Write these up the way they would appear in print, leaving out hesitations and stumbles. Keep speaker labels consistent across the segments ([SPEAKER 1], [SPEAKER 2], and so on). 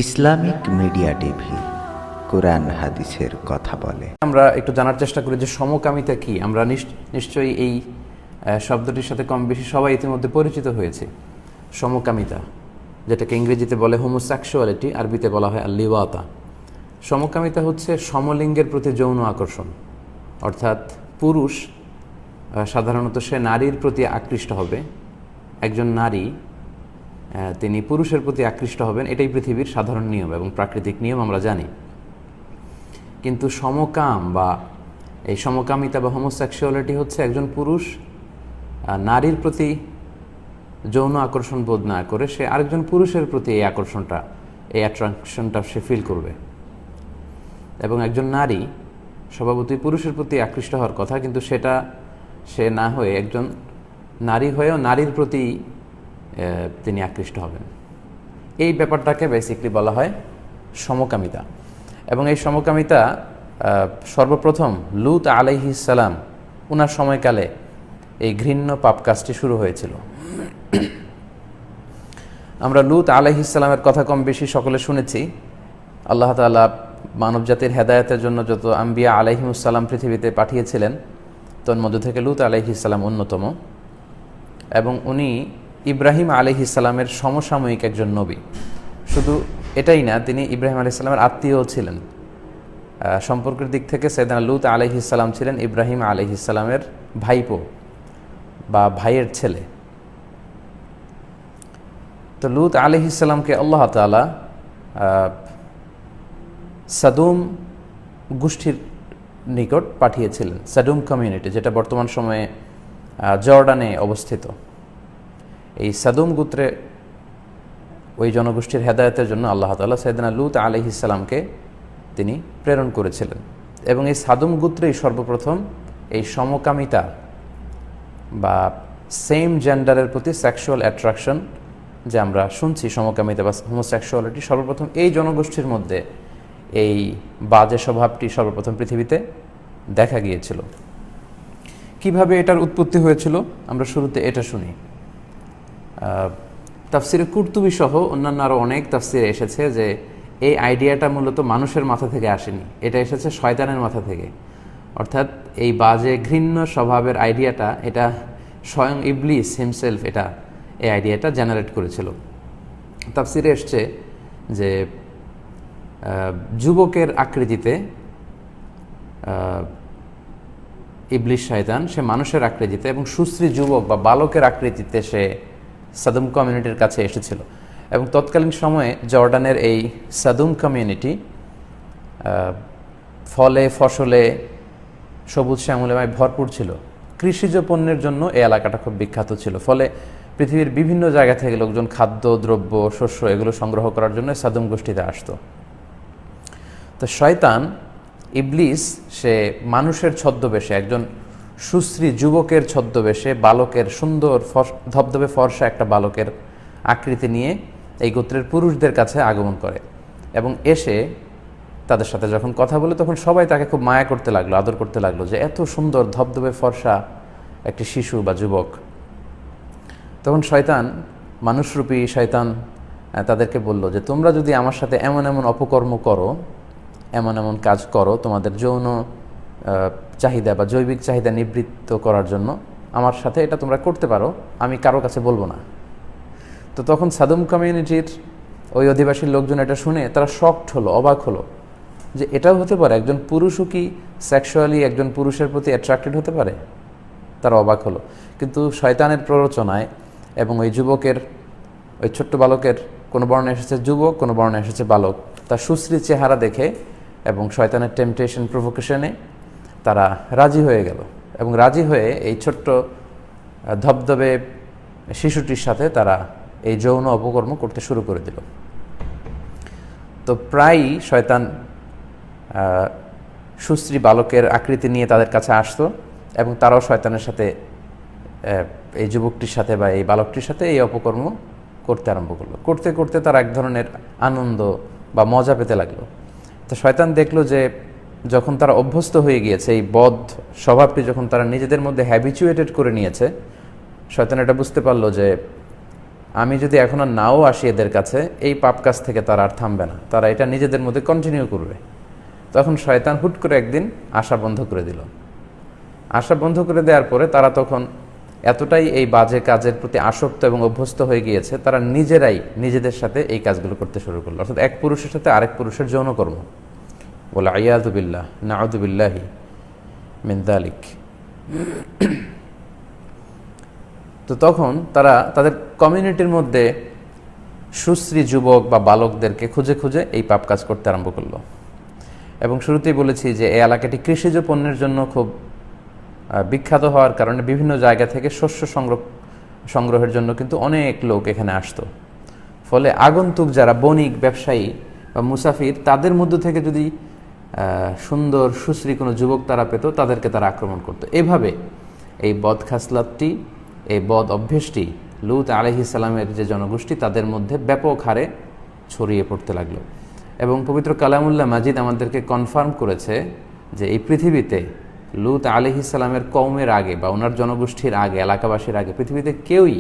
[SPEAKER 1] Islamic media TV কোরআন হাদিসের কথা বলে।
[SPEAKER 2] আমরা একটু জানার চেষ্টা করি যে সমকামিতা কি। আমরা নিশ্চয়ই এই শব্দটির সাথে কম বেশি সবাই ইতিমধ্যে পরিচিত হয়েছে। সমকামিতা, যেটাকে ইংরেজিতে বলে হোমোসেক্সুয়ালিটি, আরবিতে বলা হয় আল-লিওয়াতা। সমকামিতা হচ্ছে সমলিঙ্গের প্রতি যৌন আকর্ষণ, অর্থাৎ পুরুষ সাধারণত সে নারীর প্রতি আকৃষ্ট হবে, একজন নারী তিনি পুরুষের প্রতি আকৃষ্ট হবেন, এটাই পৃথিবীর সাধারণ নিয়ম এবং প্রাকৃতিক নিয়ম আমরা জানি। কিন্তু সমকাম বা এই সমকামিতা বা হোমোসেক্সুয়ালিটি হচ্ছে একজন পুরুষ নারীর প্রতি যৌন আকর্ষণ বোধ না করে সে আরেকজন পুরুষের প্রতি এই অ্যাট্রাকশনটা সে ফিল করবে। এবং একজন নারী স্বভাবতই পুরুষের প্রতি আকৃষ্ট হওয়ার কথা, কিন্তু সেটা সে না হয়ে একজন নারী হয়েও নারীর প্রতি তিনি আকৃষ্ট হবেন। এই ব্যাপারটাকে বেসিকলি বলা হয় সমকামিতা। এবং এই সমকামিতা সর্বপ্রথম লূত আলাইহিস সালাম উনার সময়কালে এই ঘৃণ্য পাপ কাজটি শুরু হয়েছিল। আমরা লূত আলাইহিস সালামের কথা কম বেশি সকলে শুনেছি। আল্লাহ তাআলা মানবজাতির হেদায়েতের জন্য যত আম্বিয়া আলাইহিমুস সালাম পৃথিবীতে পাঠিয়েছিলেন তোর মধ্য থেকে লূত আলাইহিস সালাম অন্যতম। এবং উনি ইব্রাহিম আলাইহিস সালামের সমসাময়িক একজন নবী। শুধু এটাই না, তিনি ইব্রাহিম আলাইহিস সালামের আত্মীয়ও ছিলেন। সম্পর্কের দিক থেকে সাইয়েদনা লূত আলাইহিস সালাম ছিলেন ইব্রাহিম আলাইহিস সালামের ভাইপো বা ভাইয়ের ছেলে। তো লূত আলাইহিস সালামকে আল্লাহ তাআলা সাদুম গোষ্ঠীর নিকট পাঠিয়েছিলেন। সাদুম কমিউনিটি, যেটা বর্তমান সময়ে জর্ডানে অবস্থিত। এই সাদুম গোত্রে ওই জনগোষ্ঠীর হেদায়েতের জন্য আল্লাহ তাআলা সাইয়েদনা লূত আলাইহিস সালামকে তিনি প্রেরণ করেছিলেন। এবং এই সাদুম গোত্রেই সর্বপ্রথম এই সমকামিতা বা সেম জেন্ডারের প্রতি সেক্সুয়াল অ্যাট্রাকশন যে আমরা শুনছি, সমকামিতা বা হোমোসেক্সুয়ালিটি, সর্বপ্রথম এই জনগোষ্ঠীর মধ্যে এই বাজে স্বভাবটি সর্বপ্রথম পৃথিবীতে দেখা গিয়েছিল। কিভাবে এটার উৎপত্তি হয়েছিল আমরা শুরুতে এটা শুনি। তাফসিরে কুরতুবী সহ অন্যান্য আরও অনেক তাফসিরে এসেছে যে এই আইডিয়াটা মূলত মানুষের মাথা থেকে আসেনি, এটা এসেছে শয়তানের মাথা থেকে। অর্থাৎ এই বাজে ঘৃণ্য স্বভাবের আইডিয়াটা এটা স্বয়ং ইবলিস হিমসেলফ এই আইডিয়াটা জেনারেট করেছিল। তাফসিরে এসছে যে যুবকের আকৃতিতে ইবলিস শয়তান সে মানুষের আকৃতিতে এবং সুশ্রী যুবক বা বালকের আকৃতিতে সে সাদুম কমিউনিটির কাছে এসেছিল। এবং তৎকালীন সময়ে জর্ডানের এই সাদুম কমিউনিটি ফলে ফসলে সবুজ শ্যামলিমায় ভরপুর ছিল। কৃষিজ পণ্যের জন্য এই এলাকাটা খুব বিখ্যাত ছিল। ফলে পৃথিবীর বিভিন্ন জায়গা থেকে লোকজন খাদ্য দ্রব্য শস্য এগুলো সংগ্রহ করার জন্য সাদুম গোষ্ঠীতে আসতো। তো শয়তান ইবলিস সে মানুষের ছদ্মবেশে, একজন সুশ্রী যুবকের ছদ্মবেশে, বালকের সুন্দর ধবধবে ফর্সা একটা বালকের আকৃতি নিয়ে এই গোত্রের পুরুষদের কাছে আগমন করে। এবং এসে তাদের সাথে যখন কথা বলে তখন সবাই তাকে খুব মায়া করতে লাগলো, আদর করতে লাগলো যে এত সুন্দর ধবধবে ফর্সা একটি শিশু বা যুবক। তখন শয়তান, মানুষরূপী শয়তান তাদেরকে বলল যে তোমরা যদি আমার সাথে এমন এমন অপকর্ম করো, এমন এমন কাজ করো তোমাদের যৌন চাহিদা বা জৈবিক চাহিদা নিবৃত্ত করার জন্য, আমার সাথে এটা তোমরা করতে পারো, আমি কারো কাছে বলবো না। তো তখন সাদুম কমিউনিটির ওই অধিবাসীর লোকজন এটা শুনে তারা শকড হলো, অবাক হলো যে এটাও হতে পারে, একজন পুরুষও কি সেক্সুয়ালি একজন পুরুষের প্রতি অ্যাট্রাক্টেড হতে পারে। তারা অবাক হলো। কিন্তু শয়তানের প্ররোচনায় এবং ওই যুবকের, ওই ছোট্ট বালকের, কোনো বর্ণনা এসেছে যুবক, কোনো বর্ণনা এসেছে বালক, তার সুশ্রী চেহারা দেখে এবং শয়তানের টেম্পটেশন প্রভোকেশনে তারা রাজি হয়ে গেল। এবং রাজি হয়ে এই ছোট্ট ধবধবে শিশুটির সাথে তারা এই যৌন অপকর্ম করতে শুরু করে দিল। তো প্রায়ই শয়তান সুশ্রী বালকের আকৃতি নিয়ে তাদের কাছে আসতো এবং তারাও শয়তানের সাথে, এই যুবকটির সাথে বা এই বালকটির সাথে এই অপকর্ম করতে আরম্ভ করলো। করতে করতে তারা এক ধরনের আনন্দ বা মজা পেতে লাগলো। তো শয়তান দেখলো যে যখন তারা অভ্যস্ত হয়ে গিয়েছে, এই বদ স্বভাবটি যখন তারা নিজেদের মধ্যে হ্যাবিচুয়েটেড করে নিয়েছে, শয়তান এটা বুঝতে পারলো যে আমি যদি এখন আর নাও আসি এদের কাছে, এই পাপ কাজ থেকে তারা আর থামবে না, তারা এটা নিজেদের মধ্যে কন্টিনিউ করবে। তখন শয়তান হুট করে একদিন আসা বন্ধ করে দিল। আসা বন্ধ করে দেওয়ার পরে তারা তখন এতটাই এই বাজে কাজের প্রতি আসক্ত এবং অভ্যস্ত হয়ে গিয়েছে, তারা নিজেরাই নিজেদের সাথে এই কাজগুলো করতে শুরু করলো, অর্থাৎ এক পুরুষের সাথে আরেক পুরুষের যৌনকর্ম। বলে আইয়াযু বিল্লাহ, নাউযু বিল্লাহি মিন যালিক। তো তখন তারা তাদের কমিউনিটির মধ্যে সুশ্রী যুবক বা বালকদেরকে খুঁজে খুঁজে এই পাপ কাজ করতে আরম্ভ করলো। এবং শুরুতেই বলেছি যে এই এলাকাটি কৃষিজ পণ্যের জন্য খুব বিখ্যাত হওয়ার কারণে বিভিন্ন জায়গা থেকে শস্য সংগ্রহের জন্য কিন্তু অনেক লোক এখানে আসতো। ফলে আগন্তুক যারা বণিক, ব্যবসায়ী বা মুসাফির, তাদের মধ্য থেকে যদি সুন্দর সুশ্রী কোনো যুবক তারা পেত, তাদেরকে তারা আক্রমণ করত। এভাবে এই বদ খাসলাতটি, এই বদ অভ্যেসটি লূত আলাইহিস সালামের যে জনগোষ্ঠী, তাদের মধ্যে ব্যাপক হারে ছড়িয়ে পড়তে লাগলো। এবং পবিত্র কালামুল্লাহ মাজিদ আমাদেরকে কনফার্ম করেছে যে এই পৃথিবীতে লূত আলাইহিস সালামের কওমের আগে বা ওনার জনগোষ্ঠীর আগে, এলাকাবাসীর আগে পৃথিবীতে কেউই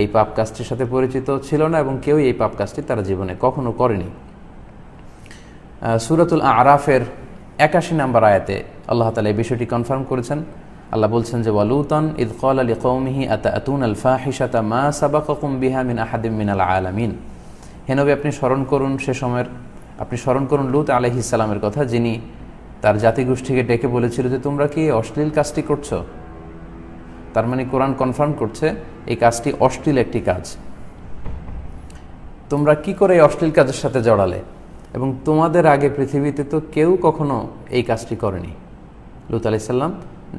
[SPEAKER 2] এই পাপ কাজটির সাথে পরিচিত ছিল না এবং কেউই এই পাপ কাজটি তারা জীবনে কখনো করেনি। সূরাতুল আরাফের ৮১ নম্বর আয়াতে আল্লাহ তাআলা এই বিষয়টি কনফার্ম করেছেন। আল্লাহ বলছেন যে ওয়ালুতান ইয ক্বালা লিকওমিহি আতাতুনাল ফাহিশাতা মা সাবাকাকুম বিহা মিন আহাদিম মিনাল আলামিন। হে নবী, আপনি স্মরণ করুন লূত আলাইহিস সালামের কথা, যিনি তার জাতিগোষ্ঠীকে ডেকে বলেছিল যে তোমরা কি অশ্লীল কাজটি করছো। তার মানে কোরআন কনফার্ম করছে এই কাজটি অশ্লীল একটি কাজ। তোমরা কি করে এই অশ্লীল কাজের সাথে জড়ালে, এবং তোমাদের আগে পৃথিবীতে তো কেউ কখনো এই কাজটি করেনি। লূত আলাইহিস সালাম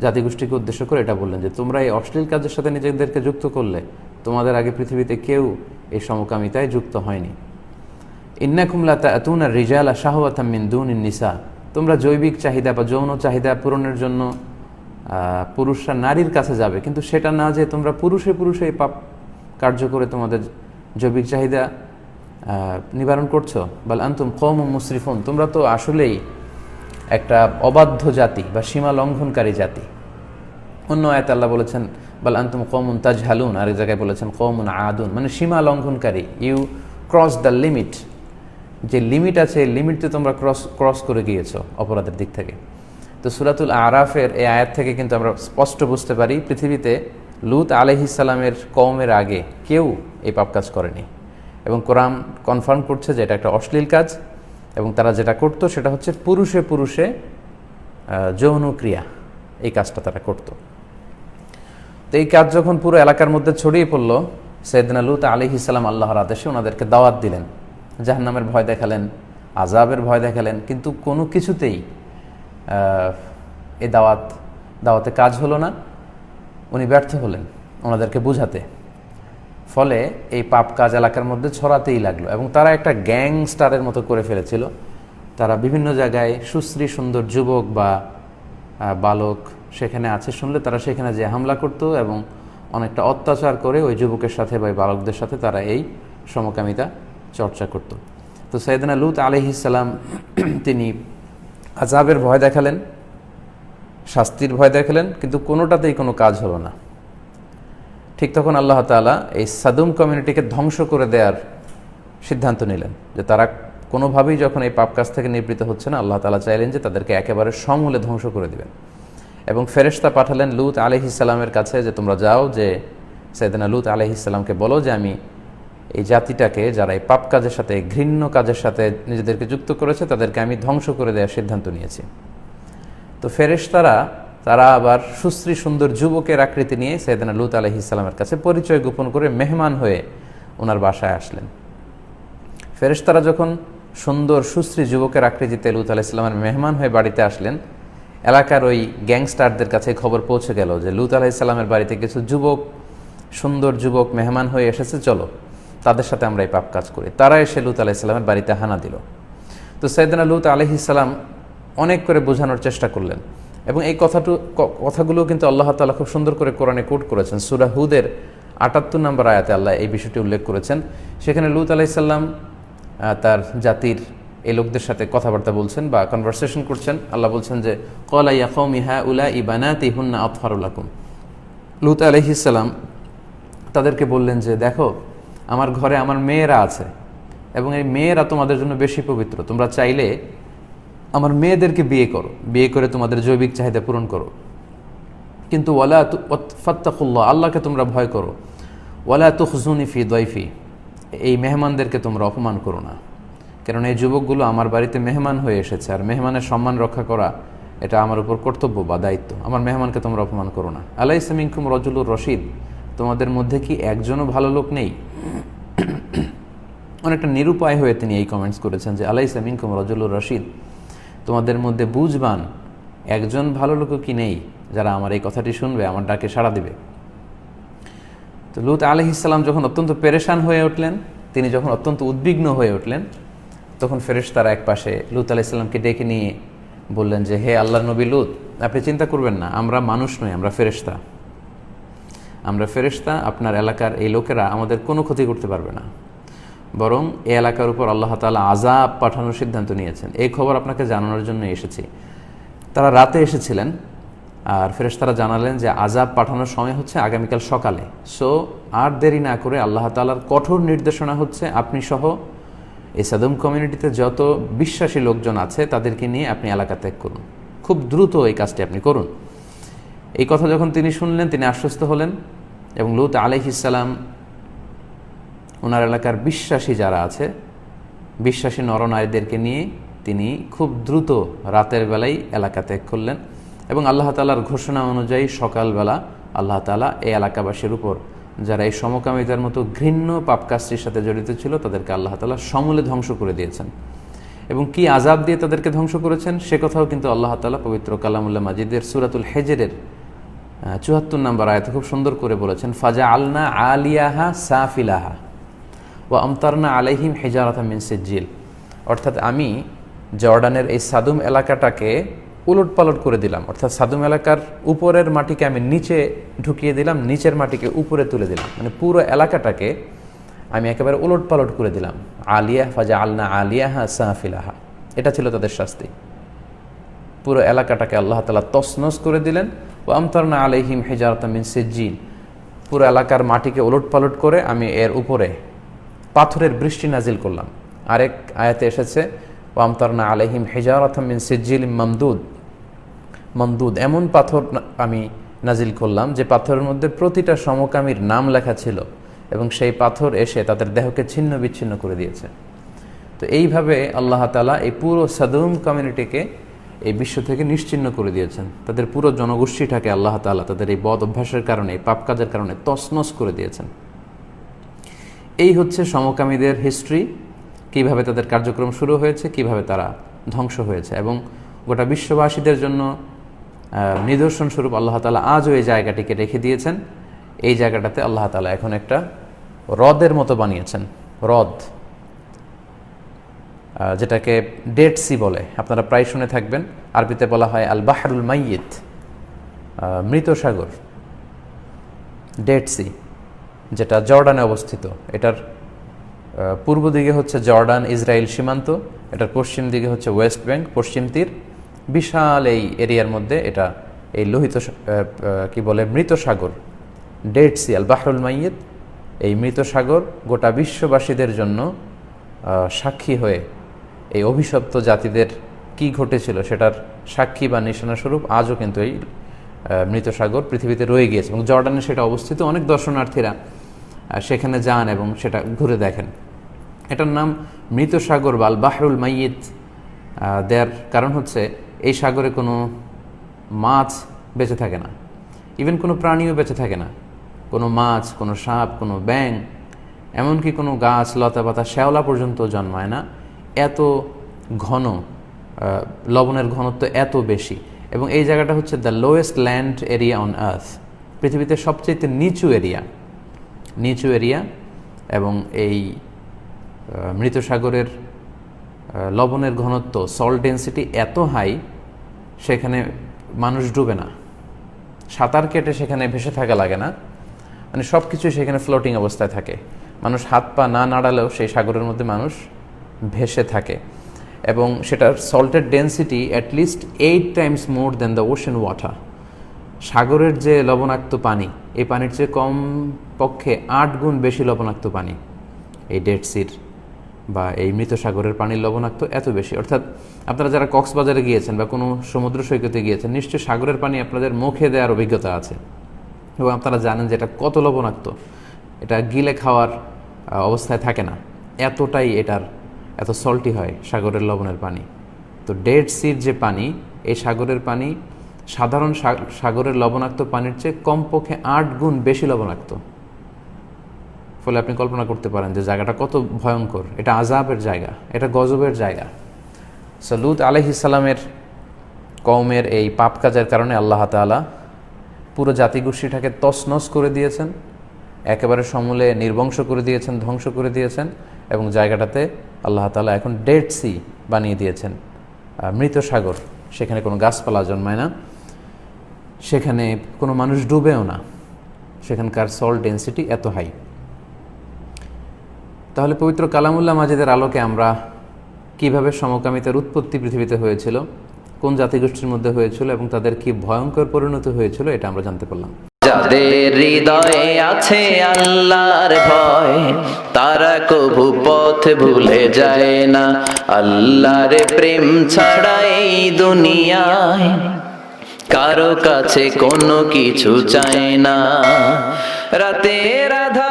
[SPEAKER 2] জাতিগোষ্ঠীকে উদ্দেশ্য করে এটা বললেন যে তোমরা এই অশ্লীল কাজের সাথে নিজেদেরকে যুক্ত করলে, তোমাদের আগে পৃথিবীতে কেউ এই সমকামিতায় যুক্ত হয়নি। ইন্নাকুম লা তা'তুনা রিজালা শাহওয়াতাম মিন দুনিন নিসা। তোমরা জৈবিক চাহিদা বা যৌন চাহিদা পূরণের জন্য পুরুষরা নারীর কাছে যাবে, কিন্তু সেটা না যে তোমরা পুরুষে এই পাপ কার্য করে তোমাদের জৈবিক চাহিদা নিবারণ করছো। বাল আনতুম কওমুম মুসরিফুন, তোমরা তো আসলেই একটা অবাধ্য জাতি বা সীমা লঙ্ঘনকারী জাতি। অন্য আয়াতে আল্লাহ বলেছেন বাল আনতুম কওমুন তাজহালুন, আর এক জায়গায় বলেছেন কওমুন আদুন, মানে সীমা লঙ্ঘনকারী। ইউ ক্রস দ্য লিমিট, যে লিমিট আছে এই লিমিটতে তোমরা ক্রস করে গিয়েছো অপরাধের দিক থেকে। তো সূরাতুল আরাফের এই আয়াত থেকে কিন্তু আমরা স্পষ্ট বুঝতে পারি পৃথিবীতে লূত আলাইহিস সালামের কওমের আগে কেউ এই পাপ কাজ করেনি, এবং কোরআন কনফার্ম করছে যে এটা একটা অশ্লীল কাজ, এবং তারা যেটা করতো সেটা হচ্ছে পুরুষে যৌন ক্রিয়া, এই কাজটা তারা করত। তো এই কাজ যখন পুরো এলাকার মধ্যে ছড়িয়ে পড়লো, সাইয়েদনা লূত আলাইহিস সালাম আল্লাহর আদেশে ওনাদেরকে দাওয়াত দিলেন, জাহান্নামের ভয় দেখালেন, আযাবের ভয় দেখালেন, কিন্তু কোনো কিছুতেই এই দাওয়াতে কাজ হলো না। উনি ব্যর্থ হলেন ওনাদেরকে বুঝাতে। ফলে এই পাপ কাজ এলাকার মধ্যে ছড়াতেই লাগলো, এবং তারা একটা গ্যাংস্টারের মতো করে ফেলেছিল। তারা বিভিন্ন জায়গায় সুশ্রী সুন্দর যুবক বা বালক সেখানে আছে শুনলে তারা সেখানে যে হামলা করত এবং অনেকটা অত্যাচার করে ওই যুবকের সাথে বা বালকদের সাথে তারা এই সমকামিতা চর্চা করত। তো সাইয়েদনা লূত আলাইহিস সালাম তিনি আযাবের ভয় দেখালেন, শাস্তির ভয় দেখালেন, কিন্তু কোনোটাতেই কোনো কাজ হলো না। ঠিক তখন আল্লাহ তাআলা এই সাদুম কমিউনিটিকে ধ্বংস করে দেওয়ার সিদ্ধান্ত নিলেন, যে তারা কোনোভাবেই যখন এই পাপ কাজ থেকে নিবৃত্ত হচ্ছে না, আল্লাহ তাআলা চাইলেন যে তাদেরকে একেবারে সমূলে ধ্বংস করে দিবেন। এবং ফেরেশতা পাঠালেন লূত আলাইহিস সালামের কাছে যে তোমরা যাও, যে সাইয়েদনা লূত আলাইহিস সালামকে বলো যে আমি এই জাতিটাকে, যারা এই পাপ কাজের সাথে, ঘৃণ্য কাজের সাথে নিজেদেরকে যুক্ত করেছে, তাদেরকে আমি ধ্বংস করে দেওয়ার সিদ্ধান্ত নিয়েছি। তো ফেরেশতারা তারা আবার সুশ্রী সুন্দর যুবকের আকৃতি নিয়ে সাইয়েদনা লূত আলাইহিস সালামের কাছে পরিচয় গোপন করে মেহমান হয়ে ওনার বাসায় আসলেন। ফেরেশতারা যখন সুন্দর সুশ্রী যুবকের আকৃতিতে লূত আলাইহিস সালামের মেহমান হয়ে বাড়িতে আসলেন, এলাকার ওই গ্যাংস্টারদের কাছে খবর পৌঁছে গেল যে লূত আলাইহিস সালামের বাড়িতে কিছু সুন্দর যুবক মেহমান হয়ে এসেছে, চলো তাদের সাথে আমরা এই পাপ কাজ করি। তারা এসে লূত আলাইহিস সালামের বাড়িতে হানা দিল। তো সাইয়েদনা লূত আলাইহিস সালাম অনেক করে বোঝানোর চেষ্টা করলেন, এবং এই কথাগুলো কিন্তু আল্লাহ তাআলা খুব সুন্দর করে কোরআনে কোট করেছেন। সূরা হুদের ৭৮ নম্বর আয়াতে আল্লাহ এই বিষয়টি উল্লেখ করেছেন। সেখানে লূত আলাইহিস সালাম তার জাতির এই লোকদের সাথে কথাবার্তা বলছেন বা কনভারসেশন করছেন। আল্লাহ বলছেন যে ক্বালা ইয়া কওমি হাউলাই বানাতি হুন্না আতহারু লাকুম। লূত আলাইহিস সালাম তাদেরকে বললেন যে দেখো, আমার ঘরে আমার মেয়েরা আছে এবং এই মেয়েরা তোমাদের জন্য বেশি পবিত্র, তোমরা চাইলে আমার মেয়েদেরকে বিয়ে করো, বিয়ে করে তোমাদের জৈবিক চাহিদা পূরণ করো, কিন্তু ওয়ালা ফাত্তাকুল্লাহ, আল্লাহকে তোমরা ভয় করো, ওয়ালা তুখজুনি ফি দয়ফি, এই মেহমানদেরকে তোমরা অপমান করো না, কারণ এই যুবকগুলো আমার বাড়িতে মেহমান হয়ে এসেছে, আর মেহমানের সম্মান রক্ষা করা এটা আমার উপর কর্তব্য বা দায়িত্ব, আমার মেহমানকে তোমরা অপমান করো না। আলাইসা মিনকুম রাজুলুর রশিদ, তোমাদের মধ্যে কি একজনও ভালো লোক নেই? অনেকটা নিরুপায় হয়ে তিনি এই কমেন্টস করেছেন যে আলাইসা মিনকুম রাজুলুর রশিদ, তোমাদের মধ্যে বুঝবান একজন ভালো লোকও কি নেই যারা আমার এই কথাটি শুনবে, আমার ডাকে সাড়া দিবে। তো লূত আলাইহিস সালাম যখন অত্যন্ত পেরেশান হয়ে উঠলেন, তিনি যখন অত্যন্ত উদ্বিগ্ন হয়ে উঠলেন, তখন ফেরেশতারা এক পাশে লূত আলাইহিস সালামকে ডেকে নিয়ে বললেন যে হে আল্লাহর নবী লূত, আপনি চিন্তা করবেন না, আমরা মানুষ নই, আমরা ফেরেশতা, আমরা ফেরেশতা, আপনার এলাকার এই লোকেরা আমাদের কোনো ক্ষতি করতে পারবে না, বরং এই এলাকার উপর আল্লাহ তাআলা আযাব পাঠানোর সিদ্ধান্ত নিয়েছেন, এই খবর আপনাকে জানানোর জন্য এসেছি। তারা রাতে এসেছিলেন, আর ফেরেশতারা জানালেন যে আযাব পাঠানোর সময় হচ্ছে আগামীকাল সকালে। সো আর দেরি না করে আল্লাহ তাআলার কঠোর নির্দেশনা হচ্ছে আপনি সহ এই সাদুম কমিউনিটিতে যত বিশ্বাসী লোকজন আছে তাদেরকে নিয়ে আপনি এলাকা ত্যাগ করুন, খুব দ্রুত এই কাজটি আপনি করুন। এই কথা যখন তিনি শুনলেন তিনি আশ্বস্ত হলেন এবং লূত আলাইহিস সালাম ওনার এলাকার বিশ্বাসী যারা আছে, বিশ্বাসী নরনারীদেরকে নিয়ে তিনি খুব দ্রুত রাতের বেলায় এলাকা ত্যাগ করলেন এবং আল্লাহ তাআলার ঘোষণা অনুযায়ী সকালবেলা আল্লাহ তাআলা এই এলাকাবাসীর উপর যারা এই সমকামিতার মতো ঘৃণ্য পাপ কাজটির সাথে জড়িত ছিল তাদেরকে আল্লাহ তাআলা সমূলে ধ্বংস করে দিয়েছেন। এবং কি আযাব দিয়ে তাদেরকে ধ্বংস করেছেন সে কথাও কিন্তু আল্লাহ তাআলা পবিত্র কালামুল্লাহ মাজিদের সূরাতুল হিজরের ৭৪ নম্বর আয়াতে খুব সুন্দর করে বলেছেন, ফাজআলনা আলিয়াহা সাফিলাহা ওয়া আমতারনা আলাইহিম হিজারাতাম মিন সিজ্জিল, অর্থাৎ আমি জর্ডানের এই সাদুম এলাকাটাকে উলটপালট করে দিলাম, অর্থাৎ সাদুম এলাকার উপরের মাটিকে আমি নিচে ঢুকিয়ে দিলাম, নিচের মাটিকে উপরে তুলে দিলাম, মানে পুরো এলাকাটাকে আমি একেবারে উলটপালট করে দিলাম। আলিয়া ফাজআলনা আলিয়াহা সাফিলাহা, এটা ছিল তাদের শাস্তি। পুরো এলাকাটাকে আল্লাহ তাআলা তছনছ করে দিলেন। ওয়া আমতারনা আলাইহিম হিজারাতাম মিন সিজ্জিল, পুরো এলাকার মাটিকে উলটপালট করে আমি এর উপরে পাথরের বৃষ্টি নাজিল করলাম। আরেক আয়াতে এসেছে ওয়া আমতারনা আলাইহিম হিজারাতাম মিন সিজ্জিল মামদুদ, এমন পাথর আমি নাজিল করলাম যে পাথরের মধ্যে প্রতিটা সমকামীর নাম লেখা ছিল এবং সেই পাথর এসে তাদের দেহকে ছিন্ন বিচ্ছিন্ন করে দিয়েছে। তো এইভাবে আল্লাহ তাআলা এই পুরো সাদুম কমিউনিটিকে এই বিশ্ব থেকে নিশ্চিহ্ন করে দিয়েছেন, তাদের পুরো জনগোষ্ঠীটাকে আল্লাহ তাআলা তাদের এই বদ অভ্যাসের কারণে, এই পাপ কাজের কারণে তছনছ করে দিয়েছেন। এই হচ্ছে সমকামীদের হিস্ট্রি, কিভাবে তাদের কার্যক্রম শুরু হয়েছে, কিভাবে তারা ধ্বংস হয়েছে, এবং গোটা বিশ্ববাসীদের জন্য নিদর্শন স্বরূপ আল্লাহ তাআলা আজও এই জায়গাটিকে রেখে দিয়েছেন। এই জায়গাটাতে আল্লাহ তাআলা এখন একটা হ্রদের মতো বানিয়েছেন, হ্রদ, যেটাকে ডেড সি বলে, আপনারা প্রায় শুনে থাকবেন। আরবিতে বলা হয় আল বাহরুল মাইয়িত, মৃত সাগর, ডেড সি, যেটা জর্ডানে অবস্থিত। এটার পূর্ব দিকে হচ্ছে জর্ডান ইসরায়েল সীমান্ত, এটার পশ্চিম দিকে হচ্ছে ওয়েস্ট ব্যাংক, পশ্চিম তীর। বিশাল এই এরিয়ার মধ্যে এটা এই লোহিত কি বলে মৃত সাগর, ডেড সি আল বাহরুল মাইয়িত, এই মৃত সাগর গোটা বিশ্ববাসীদের জন্য সাক্ষী হয়ে এই অভিশপ্ত জাতিদের কি ঘটেছিল সেটার সাক্ষী বা নিশানা স্বরূপ আজও কিন্তু এই মৃত সাগর পৃথিবীতে রয়ে গিয়েছে এবং জর্ডানে সেটা অবস্থিত। অনেক দর্শনার্থীরা সেখানে যান এবং সেটা ঘুরে দেখেন। এটার নাম মৃত সাগর বা আল বাহরুল মাইয়িত দেওয়ার কারণ হচ্ছে এই সাগরে কোনো মাছ বেঁচে থাকে না, ইভেন কোনো প্রাণীও বেঁচে থাকে না, কোনো মাছ, কোনো সাপ, কোনো ব্যাঙ, এমনকি কোনো গাছ লতা পাতা শ্যাওলা পর্যন্ত জন্মায় না। এত ঘন, লবণের ঘনত্ব এত বেশি, এবং এই জায়গাটা হচ্ছে the lowest land area on earth, পৃথিবীতে সবচেয়ে নিচু এরিয়া। এবং এই মৃত সাগরের লবণের ঘনত্ব, সল্ট ডেন্সিটি এত হাই, সেখানে মানুষ ডুবে না, সাঁতার কেটে সেখানে ভেসে থাকা লাগে না, মানে সব কিছুই সেখানে ফ্লোটিং অবস্থায় থাকে। মানুষ হাত পা না নাড়ালেও সেই সাগরের মধ্যে মানুষ ভেসে থাকে, এবং সেটার সল্টের density at least 8 times more than the ocean water. সাগরের যে লবণাক্ত পানি, এই পানির চেয়ে কম পক্ষে 8 গুণ বেশি লবণাক্ত পানি এই ডেড সির বা এই মৃত সাগরের পানির লবণাক্ত এত বেশি। অর্থাৎ আপনারা যারা কক্সবাজারে গিয়েছেন বা কোনো সমুদ্র সৈকতে গিয়েছেন, নিশ্চয়ই সাগরের পানি আপনাদের মুখে দেওয়ার অভিজ্ঞতা আছে এবং আপনারা জানেন যে এটা কত লবণাক্ত, এটা গিলে খাওয়ার অবস্থায় থাকে না, এতটাই এটার এত সল্টি হয় সাগরের লবণের পানি। তো ডেড সির যে পানি, এই সাগরের পানি সাধারণ সাগরের লবণাক্ত পানির চেয়ে কমপক্ষে 8 গুণ বেশি লবণাক্ত। ফলে আপনি কল্পনা করতে পারেন যে জায়গাটা কত ভয়ঙ্কর। এটা আযাবের জায়গা, এটা গজবের জায়গা। লূত আলাইহিস সালামের কওমের এই পাপ কাজের কারণে আল্লাহ তাআলা পুরো জাতিগোষ্ঠীটাকে তছনছ করে দিয়েছেন, একেবারে সমূলে নির্বংশ করে দিয়েছেন, ধ্বংস করে দিয়েছেন এবং জায়গাটাতে আল্লাহ তাআলা এখন ডেড সি বানিয়ে দিয়েছেন, মৃত সাগর। সেখানে কোনো গাছপালা জন্মায় না, সেখানে কোনো মানুষ ডুবেও না, সেখানকার সল্ট ডেনসিটি এত হাই। তাহলে পবিত্র কালামুল্লাহ মাজিদের আলোকে আমরা কিভাবে সমকামিতার উৎপত্তি পৃথিবীতে হয়েছিল, কোন জাতিগোষ্ঠীর মধ্যে হয়েছিল এবং তাদের কি ভয়ঙ্কর পরিণতি হয়েছিল, এটা আমরা জানতে পারলাম।
[SPEAKER 3] যাদের হৃদয়ে আছে আল্লাহর ভয়, তারা কভু পথ ভুলে যায় না। আল্লাহর প্রেম ছাড়া এই দুনিয়ায় কারো কাছে কোনো কিছু চায় না। রাতের আধার